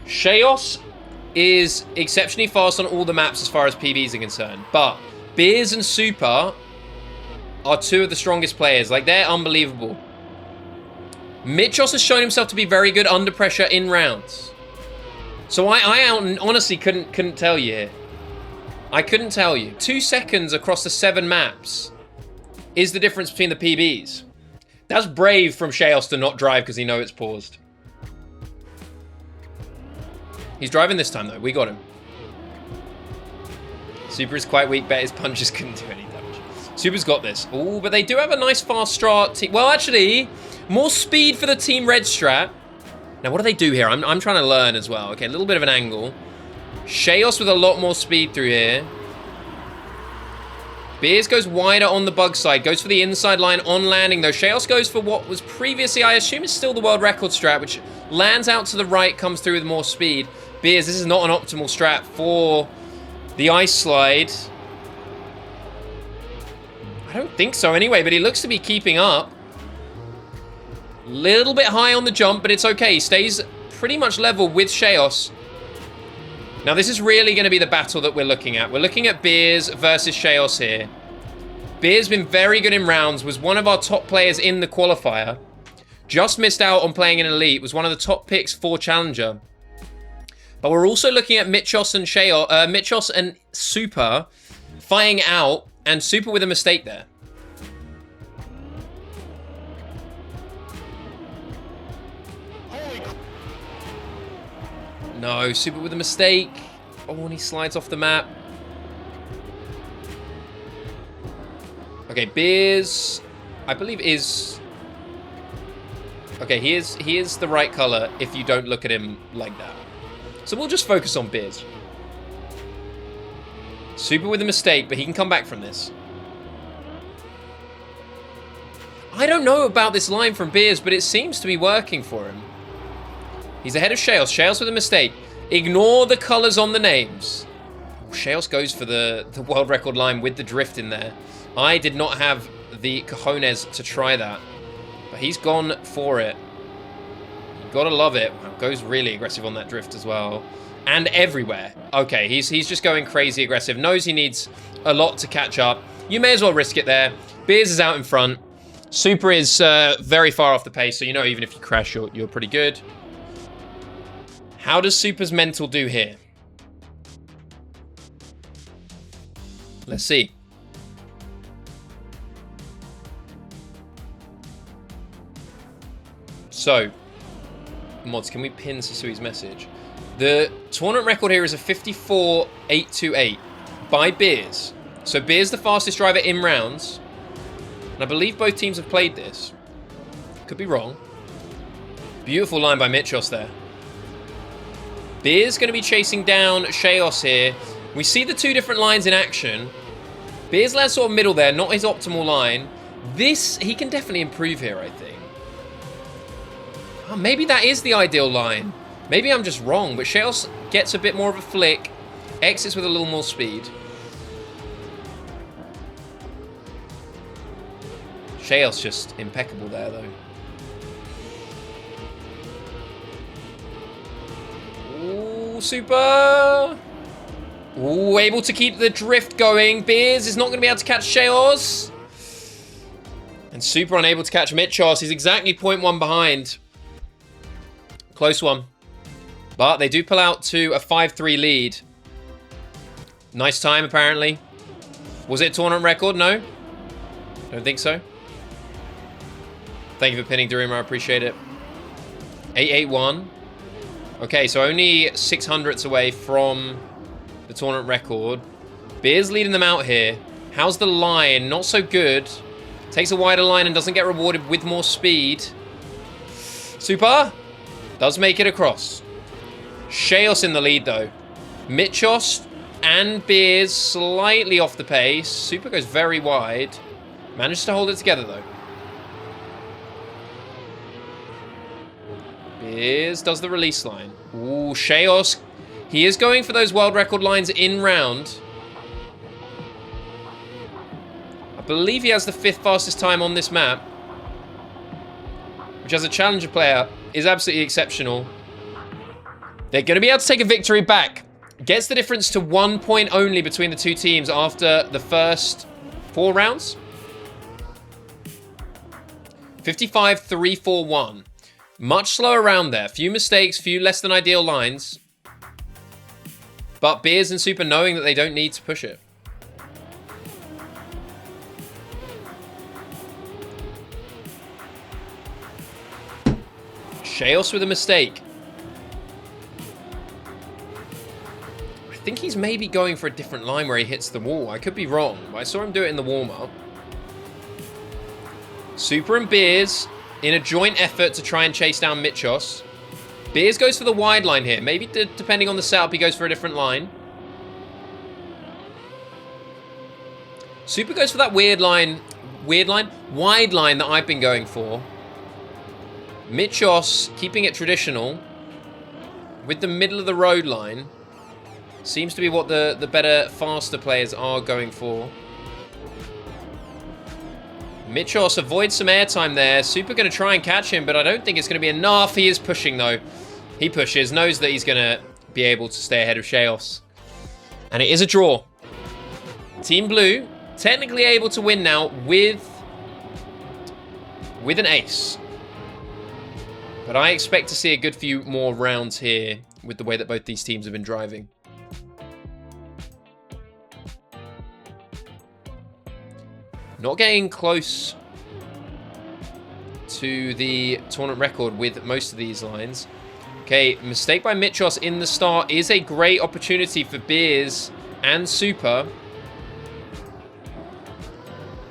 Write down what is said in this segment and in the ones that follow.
Shayos is exceptionally fast on all the maps as far as PBs are concerned, but Beers and Super are two of the strongest players. Like, they're unbelievable. Miczos has shown himself to be very good under pressure in rounds. So I honestly couldn't tell you here. I couldn't tell you. 2 seconds across the 7 maps is the difference between the PBs. That's brave from Shayos to not drive because he knows it's paused. He's driving this time, though. We got him. Super is quite weak. Bet his punches couldn't do any damage. Super's got this. Oh, but they do have a nice fast strat. Well, actually, more speed for the Team Red strat. Now, what do they do here? I'm trying to learn as well. Okay, a little bit of an angle. Shayos with a lot more speed through here. Beers goes wider on the bug side. Goes for the inside line on landing, though. Shayos goes for what was previously, I assume it's still the world record strat, which lands out to the right, comes through with more speed. Beers, this is not an optimal strat for the ice slide. I don't think so anyway, but he looks to be keeping up. Little bit high on the jump, but it's okay. He stays pretty much level with Shayos. Now, this is really going to be the battle that we're looking at. We're looking at Beers versus Shayos here. Beers been very good in rounds, was one of our top players in the qualifier. Just missed out on playing in Elite, was one of the top picks for Challenger. But we're also looking at Miczos and Miczos and Super fighting out, and Super with a mistake there. No, Super with a mistake. Oh, and he slides off the map. Okay, Beers, I believe is... Okay, he is the right color if you don't look at him like that. So we'll just focus on Beers. Super with a mistake, but he can come back from this. I don't know about this line from Beers, but it seems to be working for him. He's ahead of Shayos. Shayos with a mistake. Ignore the colors on the names. Shayos goes for the world record line with the drift in there. I did not have the cojones to try that, but he's gone for it. You gotta love it. Wow, goes really aggressive on that drift as well. And everywhere. Okay, he's just going crazy aggressive. Knows he needs a lot to catch up. You may as well risk it there. Beers is out in front. Super is very far off the pace, so you know even if you crash, you're pretty good. How does Super's mental do here? Let's see. So, mods, can we pin Sasui's message? The tournament record here is a 54.828 by Beers. So Beers the fastest driver in rounds. And I believe both teams have played this. Could be wrong. Beautiful line by Miczos there. Beers going to be chasing down Shayos here. We see the two different lines in action. Beers lands sort of middle there, not his optimal line. This, he can definitely improve here, I think. Oh, maybe that is the ideal line. Maybe I'm just wrong, but Shayos gets a bit more of a flick. Exits with a little more speed. Shayos just impeccable there, though. Ooh, Super. Ooh, able to keep the drift going. Beers is not going to be able to catch Shayos. And Super unable to catch Miczos. He's exactly 0.1 behind. Close one. But they do pull out to a 5-3 lead. Nice time, apparently. Was it a tournament record? No. Don't think so. Thank you for pinning Daruma. I appreciate it. 881. Okay, so only 600ths away from the tournament record. Beers leading them out here. How's the line? Not so good. Takes a wider line and doesn't get rewarded with more speed. Super does make it across. Shayos in the lead, though. Miczos and Beers slightly off the pace. Super goes very wide. Manages to hold it together, though. Beers does the release line. Ooh, Shayos. He is going for those world record lines in round. I believe he has the 5th fastest time on this map, which as a challenger player is absolutely exceptional. They're going to be able to take a victory back. Gets the difference to 1 point only between the two teams after the first 4 rounds. 55-3-4-1. Much slower round there. Few mistakes, few less than ideal lines. But Beers and Super knowing that they don't need to push it. Shayos with a mistake. I think he's maybe going for a different line where he hits the wall. I could be wrong, but I saw him do it in the warm-up. Super and Beers in a joint effort to try and chase down Miczos. Beers goes for the wide line here. Maybe depending on the setup, he goes for a different line. Super goes for that wide line that I've been going for. Miczos keeping it traditional with the middle of the road line. Seems to be what the better, faster players are going for. Miczos avoids some airtime there. Super going to try and catch him, but I don't think it's going to be enough. He is pushing, though. He pushes, knows that he's going to be able to stay ahead of Shayos. And it is a draw. Team Blue technically able to win now with an ace. But I expect to see a good few more rounds here with the way that both these teams have been driving. Not getting close to the tournament record with most of these lines. Okay, mistake by Miczos in the start is a great opportunity for Beers and Super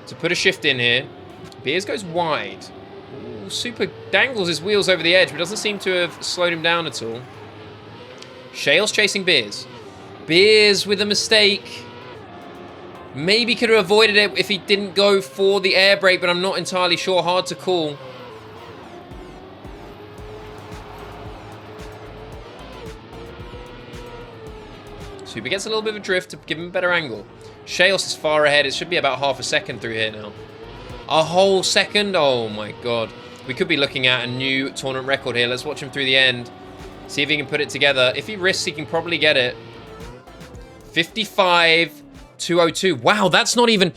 to put a shift in here. Beers goes wide. Ooh, Super dangles his wheels over the edge, but doesn't seem to have slowed him down at all. Shayos chasing Beers. Beers with a mistake. Maybe could have avoided it if he didn't go for the air brake, but I'm not entirely sure. Hard to call. Super gets a little bit of a drift to give him a better angle. Shayos is far ahead. It should be about half a second through here now. A whole second? Oh my god. We could be looking at a new tournament record here. Let's watch him through the end. See if he can put it together. If he risks, he can probably get it. 55-202. Wow, that's not even...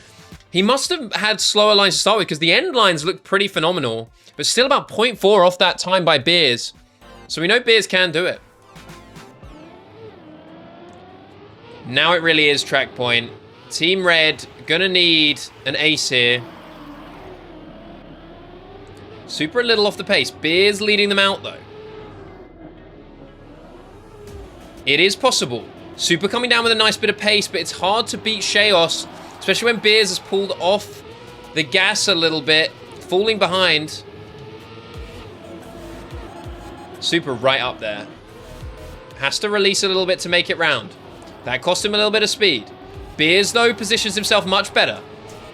He must have had slower lines to start with because the end lines look pretty phenomenal. But still about 0.4 off that time by Beers. So we know Beers can do it. Now it really is track point. Team Red gonna need an ace here. Super a little off the pace. Beers leading them out though. It is possible. Super coming down with a nice bit of pace, but it's hard to beat Shayos, especially when Beers has pulled off the gas a little bit, falling behind. Super right up there. Has to release a little bit to make it round. That cost him a little bit of speed. Beers, though, positions himself much better.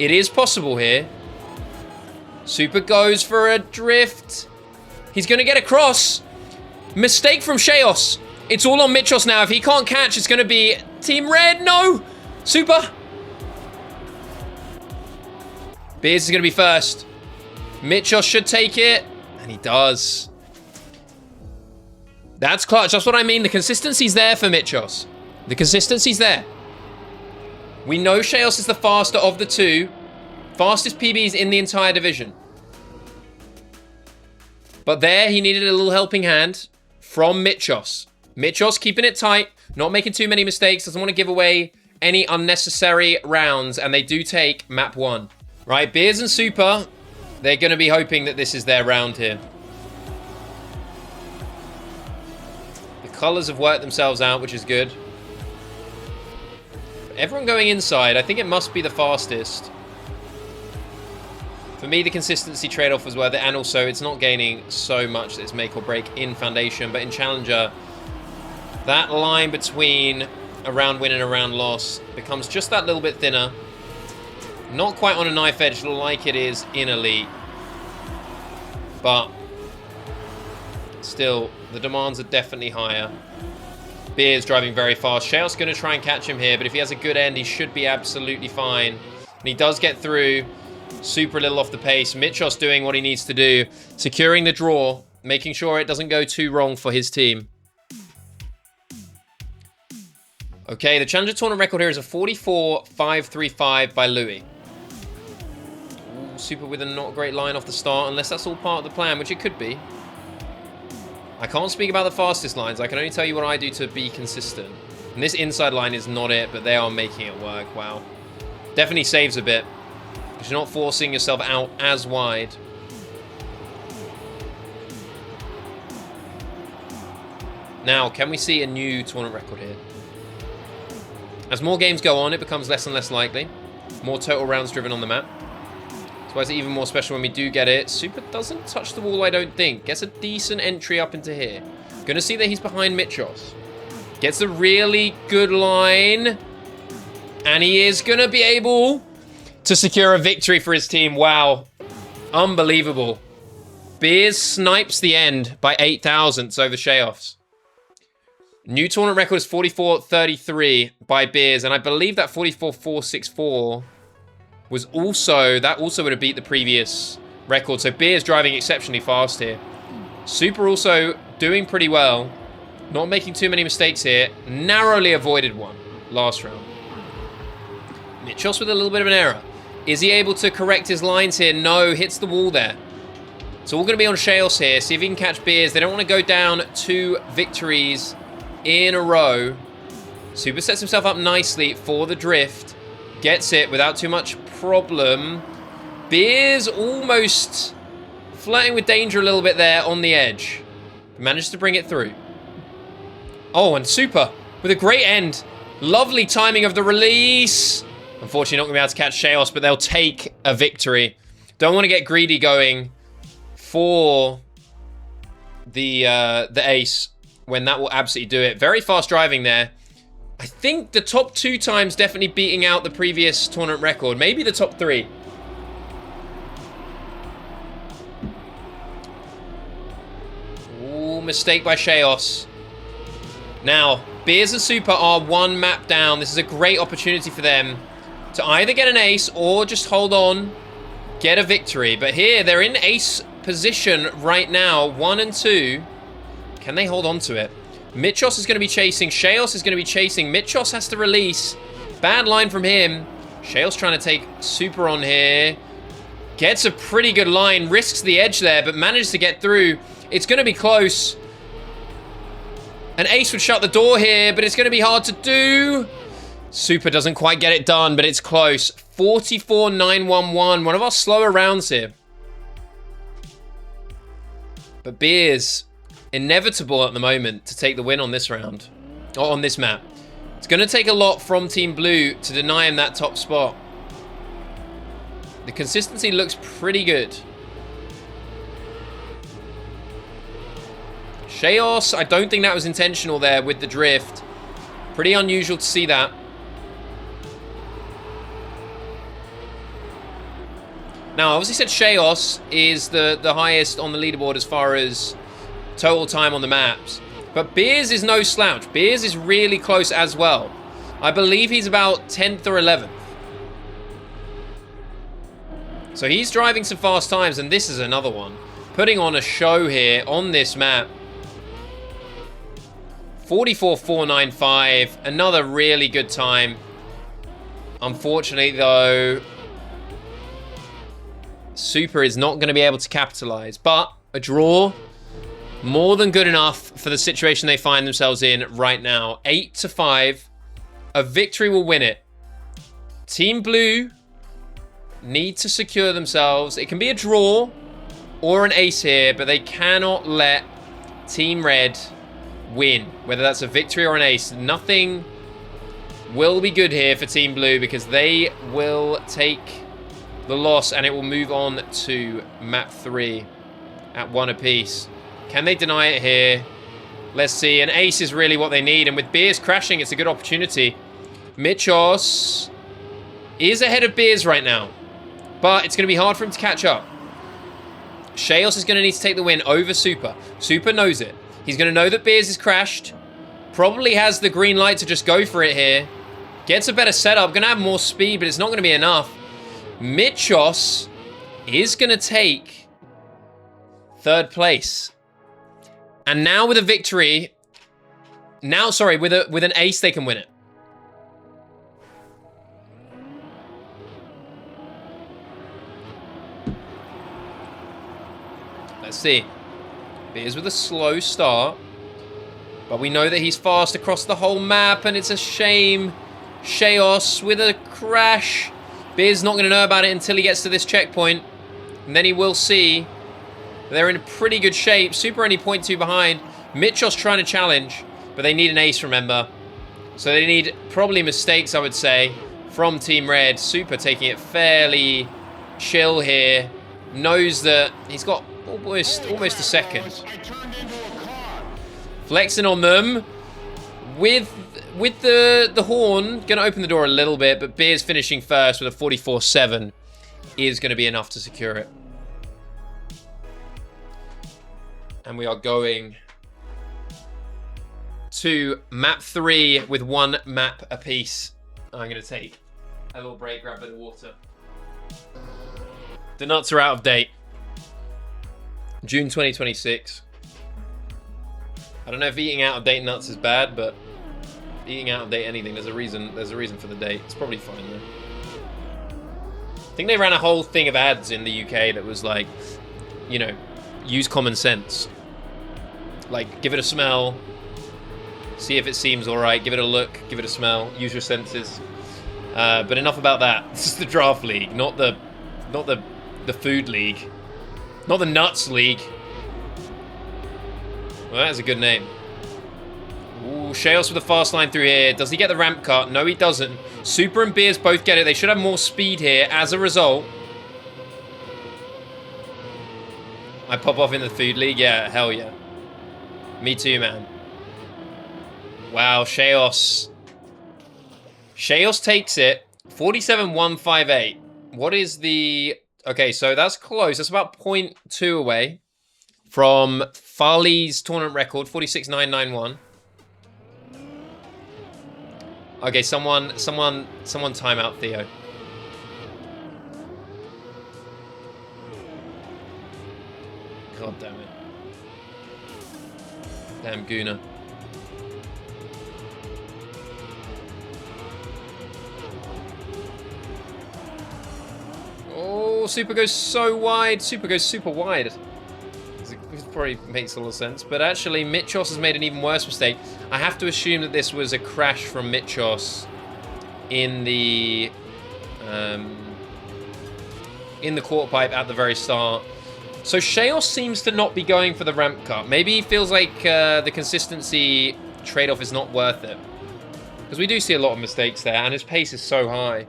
It is possible here. Super goes for a drift. He's going to get across. Mistake from Shayos. It's all on Miczos now. If he can't catch, it's going to be Team Red. No! Super. Beers is going to be first. Miczos should take it. And he does. That's clutch. That's what I mean. The consistency's there for Miczos. The consistency's there. We know Shayos is the faster of the two. Fastest PBs in the entire division. But there, he needed a little helping hand from Miczos. Miczos keeping it tight, not making too many mistakes, doesn't want to give away any unnecessary rounds, and they do take map 1. Right, Beers and Super, they're going to be hoping that this is their round here. The colors have worked themselves out, which is good. Everyone going inside, I think it must be the fastest. For me, the consistency trade-off was worth it, and also it's not gaining so much that it's make or break in Foundation, but in Challenger, that line between a round win and a round loss becomes just that little bit thinner. Not quite on a knife edge like it is in Elite, but still, the demands are definitely higher. Beers driving very fast. Shayos going to try and catch him here, but if he has a good end, he should be absolutely fine. And he does get through. Super a little off the pace. Miczos doing what he needs to do. Securing the draw. Making sure it doesn't go too wrong for his team. Okay, the Challenger Tournament record here is a 44.535 by Louis. Ooh, Super with a not great line off the start, unless that's all part of the plan, which it could be. I can't speak about the fastest lines. I can only tell you what I do to be consistent. And this inside line is not it, but they are making it work. Wow. Definitely saves a bit, because you're not forcing yourself out as wide. Now, can we see a new tournament record here? As more games go on, it becomes less and less likely. More total rounds driven on the map. That's why it's even more special when we do get it. Super doesn't touch the wall, I don't think. Gets a decent entry up into here. Gonna see that he's behind Miczos. Gets a really good line. And he is gonna be able to secure a victory for his team. Wow. Unbelievable. Beers snipes the end by 8 thousandths over Shayos. New tournament record is 44.33 by Beers, and I believe that 44.464 was also, that also would have beat the previous record. So Beers driving exceptionally fast here. Super also doing pretty well. Not making too many mistakes here. Narrowly avoided one last round. Miczos with a little bit of an error. Is he able to correct his lines here? No, hits the wall there. It's all going to be on Shayos here. See if he can catch Beers. They don't want to go down 2 victories in a row. Super sets himself up nicely for the drift. Gets it without too much problem. Beers almost flirting with danger a little bit there on the edge. Managed to bring it through. Oh, and Super with a great end. Lovely timing of the release. Unfortunately, not going to be able to catch Shayos, but they'll take a victory. Don't want to get greedy going for the ace, when that will absolutely do it. Very fast driving there. I think the top 2 times definitely beating out the previous tournament record. Maybe the top 3. Ooh, mistake by Shayos. Now, Beers and Super are 1 map down. This is a great opportunity for them to either get an ace or just hold on, get a victory. But here, they're in ace position right now, 1 and 2. Can they hold on to it? Miczos is going to be chasing. Shayos is going to be chasing. Miczos has to release. Bad line from him. Shayos trying to take Super on here. Gets a pretty good line. Risks the edge there, but manages to get through. It's going to be close. An ace would shut the door here, but it's going to be hard to do. Super doesn't quite get it done, but it's close. 44.911. One of our slower rounds here. But Beers, inevitable at the moment to take the win on this round, or on this map. It's going to take a lot from Team Blue to deny him that top spot. The consistency looks pretty good. Shayos, I don't think that was intentional there with the drift. Pretty unusual to see that. Now, obviously said Shayos is the highest on the leaderboard as far as total time on the maps. But Beers is no slouch. Beers is really close as well. I believe he's about 10th or 11th. So he's driving some fast times, and this is another one. Putting on a show here on this map. 44.495. Another really good time. Unfortunately, though, Super is not going to be able to capitalize. But a draw, more than good enough for the situation they find themselves in right now. 8-5. A victory will win it. Team Blue need to secure themselves. It can be a draw or an ace here, but they cannot let Team Red win. Whether that's a victory or an ace, nothing will be good here for Team Blue, because they will take the loss and it will move on to map 3 at 1 apiece. Can they deny it here? Let's see. An ace is really what they need, and with Beers crashing, it's a good opportunity. Miczos is ahead of Beers right now, but it's going to be hard for him to catch up. Shayos is going to need to take the win over Super. Super knows it. He's going to know that Beers is crashed. Probably has the green light to just go for it here. Gets a better setup. Going to have more speed, but it's not going to be enough. Miczos is going to take 3rd place. And now with a victory, with an ace, they can win it. Let's see. Beers with a slow start. But we know that he's fast across the whole map, and it's a shame. Shayos with a crash. Beers not going to know about it until he gets to this checkpoint. And then he will see. They're in pretty good shape. Super only 0.2 behind. Miczos trying to challenge, but they need an ace, remember. So they need probably mistakes, I would say, from Team Red. Super taking it fairly chill here. Knows that he's got almost a second. Flexing on them. With the horn, going to open the door a little bit, but Beers finishing first with a 44-7 is going to be enough to secure it. And we are going to map 3 with 1 map apiece. I'm going to take a little break, grab a bit of water. The nuts are out of date. June 2026. I don't know if eating out of date nuts is bad, but eating out of date anything, there's a reason for the date. It's probably fine though. I think they ran a whole thing of ads in the UK that was like, you know, use common sense. Like, give it a smell, see if it seems alright, give it a look, give it a smell, use your senses. But enough about that. This is the Draft League, not the Food League. Not the Nuts League. Well, that is a good name. Ooh, Shayos with a fast line through here. Does he get the ramp cut? No, he doesn't. Super and Beers both get it. They should have more speed here as a result. I pop off in the Food League? Yeah, hell yeah. Me too, man. Wow, Shayos. Shayos takes it. 47-158. What is the... Okay, so that's close. That's about 0.2 away from Farley's tournament record, 46.991. Okay, someone time out Theo. God damn it. Damn Guna. Oh, Super goes so wide. Super goes super wide. It probably makes a lot of sense. But actually, Miczos has made an even worse mistake. I have to assume that this was a crash from Miczos in the quarter pipe at the very start. So Shayos seems to not be going for the ramp cut. Maybe he feels like the consistency trade-off is not worth it. Because we do see a lot of mistakes there, and his pace is so high.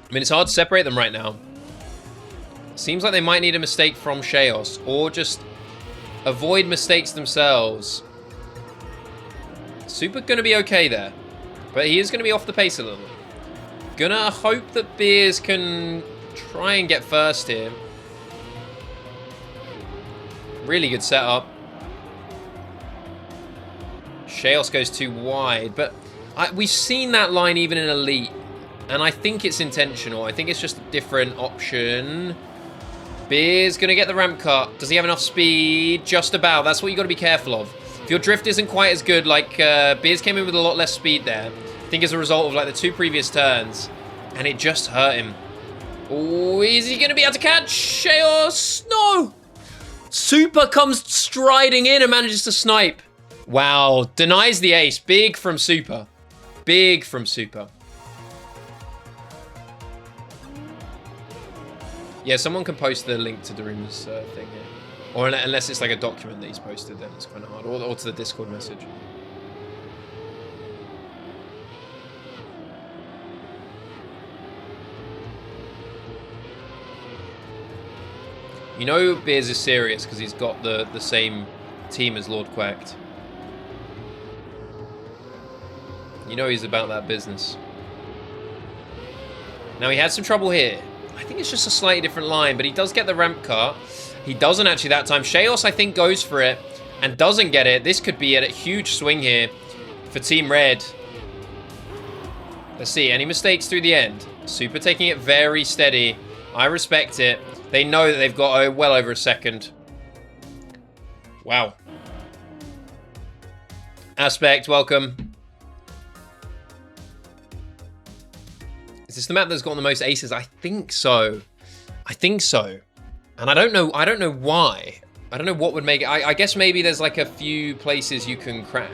I mean, it's hard to separate them right now. Seems like they might need a mistake from Shayos, or just avoid mistakes themselves. Super gonna be okay there, but he is gonna be off the pace a little. Gonna hope that Beers can try and get first here. Really good setup. Shayos goes too wide, but we've seen that line even in Elite. And I think it's intentional. I think it's just a different option. Beers gonna get the ramp cut. Does he have enough speed? Just about. That's what you got to be careful of. If your drift isn't quite as good, like Beers came in with a lot less speed there. I think as a result of like the 2 previous turns, and it just hurt him. Oh, is he gonna be able to catch Shayos? No. Super comes striding in and manages to snipe. Wow, denies the ace. Big from Super. Big from Super. Yeah, someone can post the link to Daruma's thing here. Or unless it's like a document that he's posted, then it's kind of hard. Or to the Discord message. You know Beers is serious because he's got the same team as Lord Quacked. You know he's about that business. Now he had some trouble here. I think it's just a slightly different line, but he does get the ramp cut. He doesn't actually that time. Shayos, I think, goes for it and doesn't get it. This could be a huge swing here for Team Red. Let's see. Any mistakes through the end? Super taking it very steady. I respect it. They know that they've got well over a second. Wow. Aspect, welcome. Is this the map that's got the most aces? I think so. I think so. And I don't know why. I don't know what would make it. I guess maybe there's like a few places you can crash.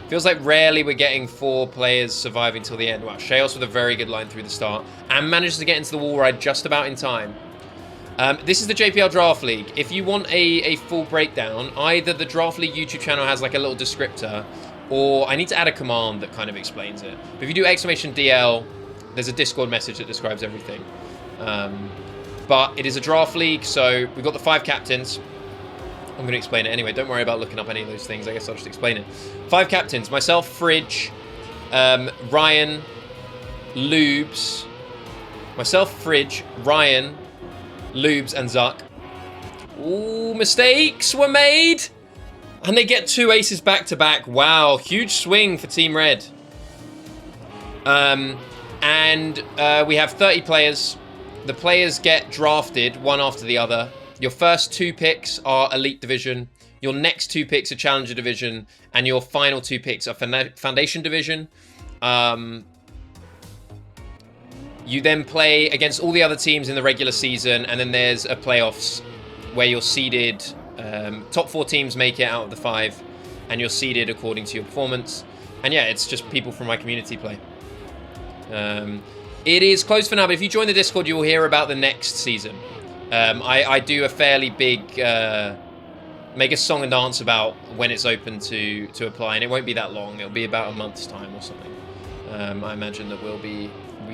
Feels like rarely we're getting 4 players surviving till the end. Wow, Shayos with a very good line through the start. And manages to get into the wall ride just about in time. This is the JPL Draft League. If you want a full breakdown, either the Draft League YouTube channel has like a little descriptor, or I need to add a command that kind of explains it. But if you do !DL, there's a Discord message that describes everything. But it is a Draft League, so we've got the 5 captains. I'm going to explain it anyway. Don't worry about looking up any of those things. I guess I'll just explain it. 5 captains. Myself, Fridge, Ryan, Lubes. Myself, Fridge, Ryan, Lubes, and Zuck. Ooh, mistakes were made. And they get 2 aces back to back. Wow, huge swing for Team Red. We have 30 players. The players get drafted one after the other. Your first 2 picks are Elite Division. Your next 2 picks are Challenger Division. And your final 2 picks are Foundation Division. You then play against all the other teams in the regular season. And then there's a playoffs where you're seeded. Top 4 teams make it out of the 5. And you're seeded according to your performance. And yeah, it's just people from my community play. It is closed for now, but if you join the Discord, you will hear about the next season. I do a fairly big, make a song and dance about when it's open to apply, and it won't be that long. It'll be about a month's time or something. I imagine that we'll be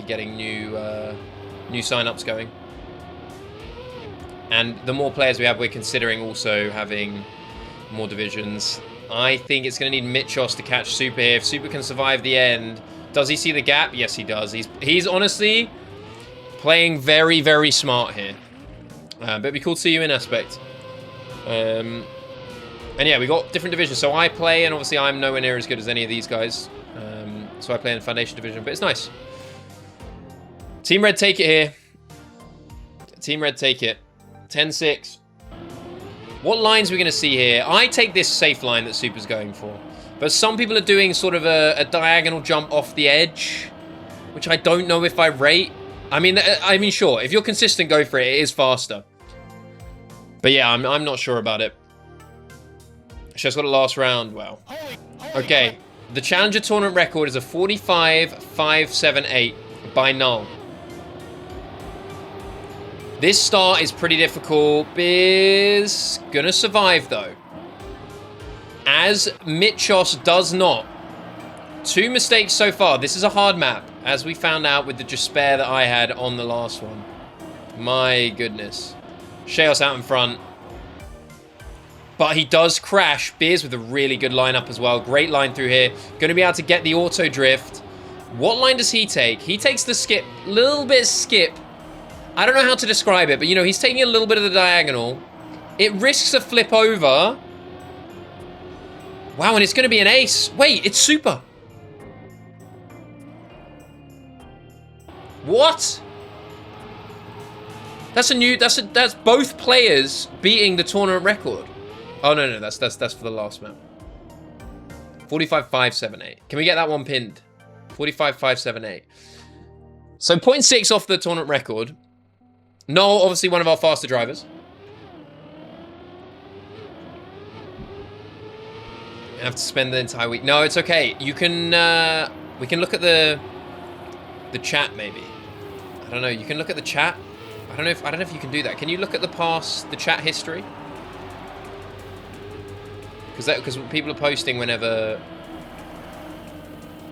getting new sign-ups going. And the more players we have, we're considering also having more divisions. I think it's going to need Miczos to catch Super here. If Super can survive the end, does he see the gap? Yes, he does. He's honestly playing very, very smart here. But it'd be cool to see you in Aspect. And yeah, we got different divisions. So I play, and obviously I'm nowhere near as good as any of these guys. So I play in Foundation Division, but it's nice. Team Red take it here. Team Red take it. 10-6. What lines are we going to see here? I take this safe line that Super's going for. But some people are doing sort of a diagonal jump off the edge, which I don't know if I rate. I mean, sure, if you're consistent, go for it. It is faster. But yeah, I'm not sure about it. Just got a last round. Wow. Okay. The Challenger tournament record is a 45-5-7-8 by null. This start is pretty difficult. Biz gonna survive though. As Miczos does not. 2 mistakes so far. This is a hard map, as we found out with the despair that I had on the last one. My goodness. Shayos out in front. But he does crash. Beers with a really good lineup as well. Great line through here. Going to be able to get the auto drift. What line does he take? He takes the skip. Little bit skip. I don't know how to describe it, but you know, he's taking a little bit of the diagonal. It risks a flip over. Wow, and it's going to be an ace. Wait, it's Super. What? That's both players beating the tournament record. Oh no, that's for the last map. 45-5-7-8. Can we get that one pinned? 45-5-7-8. So 0.6 off the tournament record. Noel, obviously one of our faster drivers. I have to spend the entire week. No, it's okay. You can we can look at the chat maybe. I don't know. You can look at the chat. I don't know if you can do that. Can you look at the chat history? Because people are posting whenever.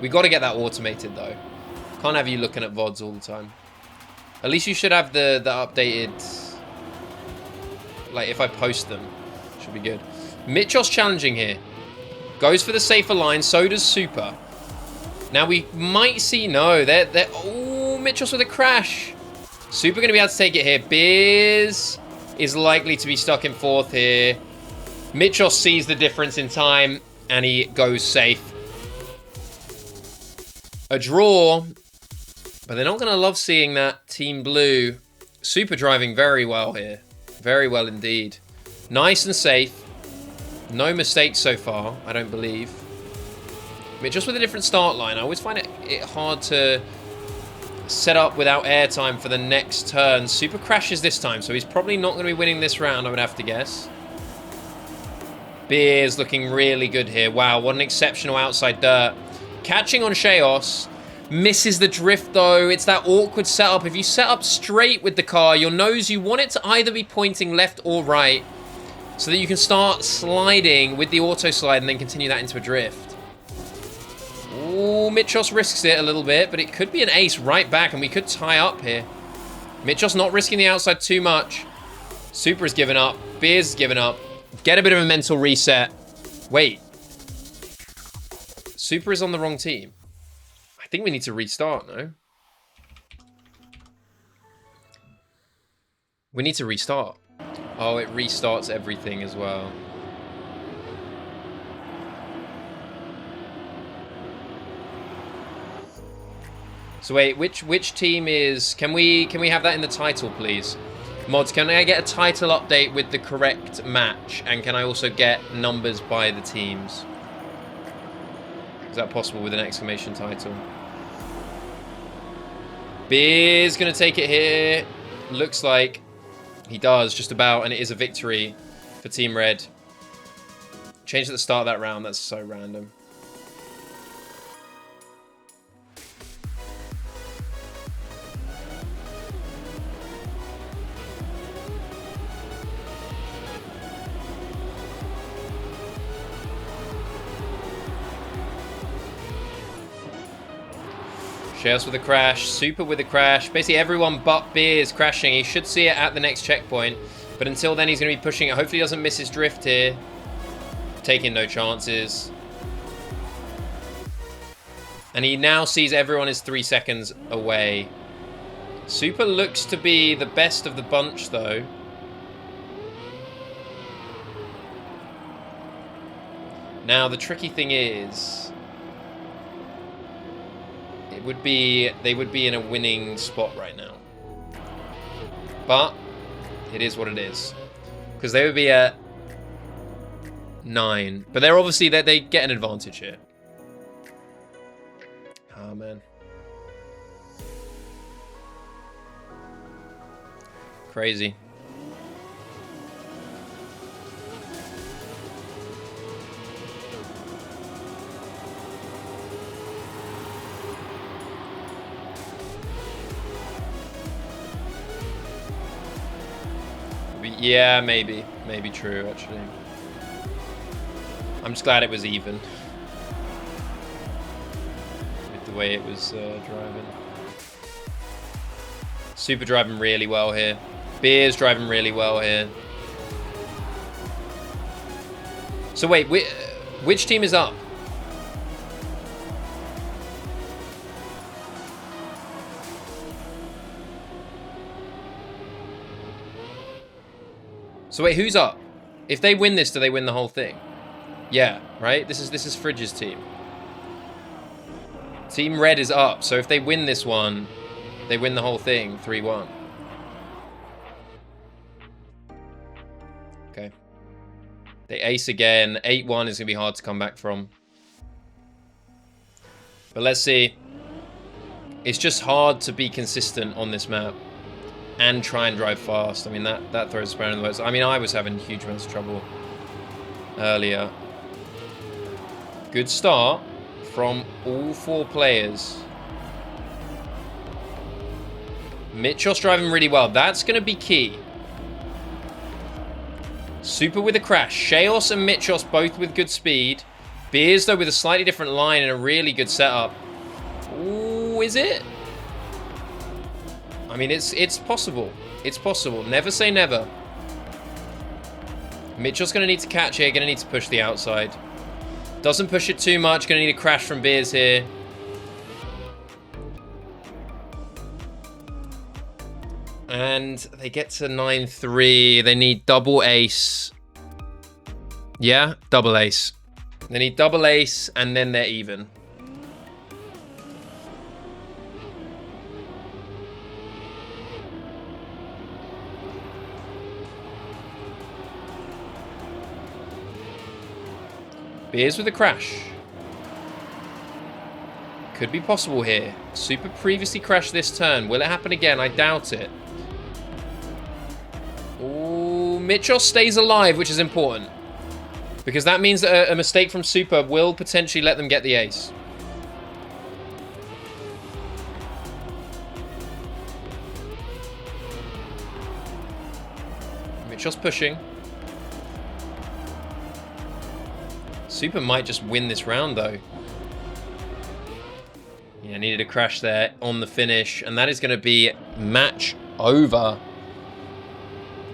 We got to get that automated though. Can't have you looking at VODs all the time. At least you should have the updated. Like if I post them, should be good. Miczos challenging here. Goes for the safer line. So does Super. Now we might see. No, they're. Oh, Miczos with a crash. Super going to be able to take it here. Biz is likely to be stuck in 4th here. Miczos sees the difference in time and he goes safe. A draw, but they're not going to love seeing that. Team Blue. Super driving very well here. Very well indeed. Nice and safe. No mistakes so far, I don't believe. I mean, just with a different start line, I always find it hard to set up without airtime for the next turn. Super crashes this time, so he's probably not going to be winning this round, I would have to guess. Beers looking really good here. Wow, what an exceptional outside dirt. Catching on Shayos. Misses the drift, though. It's that awkward setup. If you set up straight with the car, you'll notice you want it to either be pointing left or right so that you can start sliding with the auto slide and then continue that into a drift. Ooh, Miczos risks it a little bit, but it could be an ace right back, and we could tie up here. Miczos not risking the outside too much. Super has given up. Beers has given up. Get a bit of a mental reset. Wait. Super is on the wrong team. I think we need to restart, no? We need to restart. Oh, it restarts everything as well. So wait, which team is... Can we have that in the title, please? Mods, can I get a title update with the correct match? And can I also get numbers by the teams? Is that possible with an exclamation title? Beer's going to take it here. Looks like he does, just about. And it is a victory for Team Red. Changed at the start of that round. That's so random. Shayos with a crash, Super with a crash. Basically everyone but Beer is crashing. He should see it at the next checkpoint. But until then, he's going to be pushing it. Hopefully he doesn't miss his drift here. Taking no chances. And he now sees everyone is 3 seconds away. Super looks to be the best of the bunch, though. Now, the tricky thing is... they would be in a winning spot right now. But it is what it is. Because they would be at 9. But they're obviously they get an advantage here. Oh man. Crazy. Yeah, maybe. Maybe true, actually. I'm just glad it was even. With the way it was driving. Super driving really well here. Beer's driving really well here. So wait, which team is up? So wait, who's up? If they win this, do they win the whole thing? Yeah, right? This is Fridge's team. Team Red is up, so if they win this one, they win the whole thing, 3-1. Okay. They ace again. 8-1 is going to be hard to come back from. But let's see. It's just hard to be consistent on this map. And try and drive fast. I mean, that throws a spanner in the works. I mean, I was having huge amounts of trouble earlier. Good start from all 4 players. Miczos driving really well. That's going to be key. Super with a crash. Shayos and Miczos both with good speed. Beers, though, with a slightly different line and a really good setup. Ooh, is it? I mean, it's possible. It's possible. Never say never. Miczos going to need to catch here. Going to need to push the outside. Doesn't push it too much. Going to need a crash from Beers here. And they get to 9-3. They need double ace. Yeah, double ace. They need double ace, and then they're even. Beers with a crash. Could be possible here. Super previously crashed this turn. Will it happen again? I doubt it. Ooh, Miczos stays alive, which is important. Because that means that a mistake from Super will potentially let them get the ace. Miczos pushing. Super might just win this round, though. Yeah, needed a crash there on the finish, and that is going to be match over.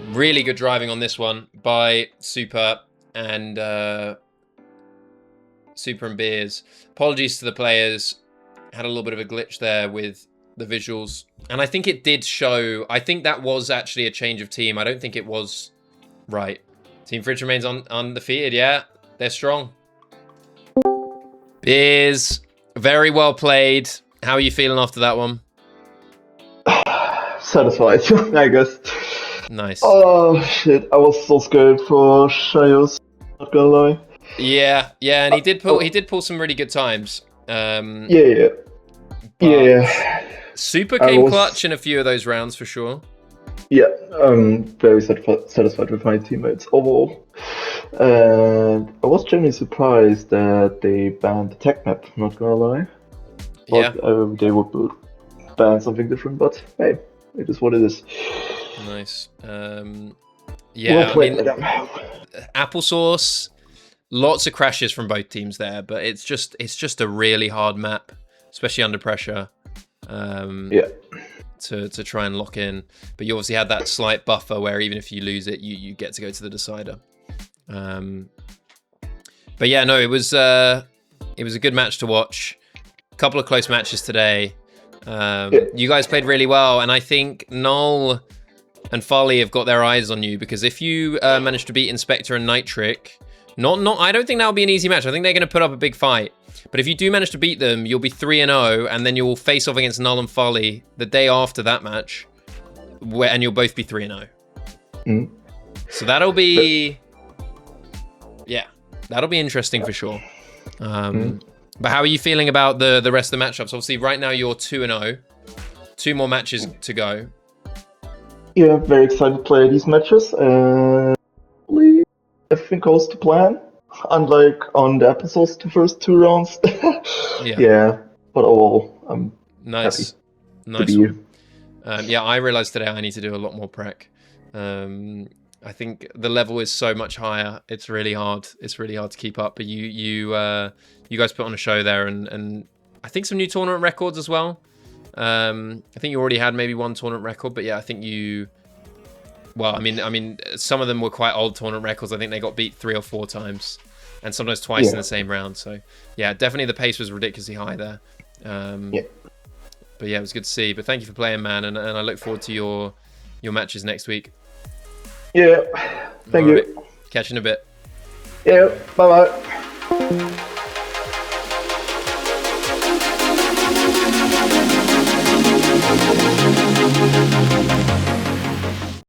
Really good driving on this one by Super and Beers. Apologies to the players. Had a little bit of a glitch there with the visuals, and I think it did show. I think that was actually a change of team. I don't think it was right. Team Fridge remains undefeated. Yeah, they're strong. Beers. Very well played. How are you feeling after that one? Satisfied, I guess. Nice. Oh shit! I was so scared for Shayos. Not gonna lie. Yeah, and he did pull some really good times. Yeah. Super came clutch in a few of those rounds for sure. Yeah, I'm very satisfied with my teammates overall. And I was genuinely surprised that they banned the tech map, not gonna lie. But, they would ban something different, but hey, it is what it is. Nice. Yeah, I mean, Applesauce, lots of crashes from both teams there, but it's just a really hard map, especially under pressure. To try and lock in, but you obviously had that slight buffer where even if you lose it, you get to go to the decider. But yeah, no, it was a good match to watch. A couple of close matches today. You guys played really well, and I think Null and Farley have got their eyes on you, because if you manage to beat Inspector and Nitric, I don't think that'll be an easy match. I think they're going to put up a big fight. But if you do manage to beat them, you'll be 3-0, and then you'll face off against Null and Farley the day after that match, and you'll both be 3-0. So that'll be, that'll be interesting for sure. But how are you feeling about the rest of the matchups? Obviously, right now you're 2-0, 2 more matches to go. Yeah, very excited to play these matches, and everything goes to plan. Unlike on the episodes, the first 2 rounds. Yeah, but overall, I'm happy to be here. I realized today I need to do a lot more prac. I think the level is so much higher. It's really hard. It's really hard to keep up. But you guys put on a show there, and I think some new tournament records as well. I think you already had maybe 1 tournament record, but yeah, I think you. Well, I mean, some of them were quite old tournament records. I think they got beat 3 or 4 times, and sometimes twice in the same round. So, yeah, definitely the pace was ridiculously high there. But yeah, it was good to see. But thank you for playing, man, and I look forward to your matches next week. Yeah, thank you. Catch you in a bit. Yeah, bye-bye.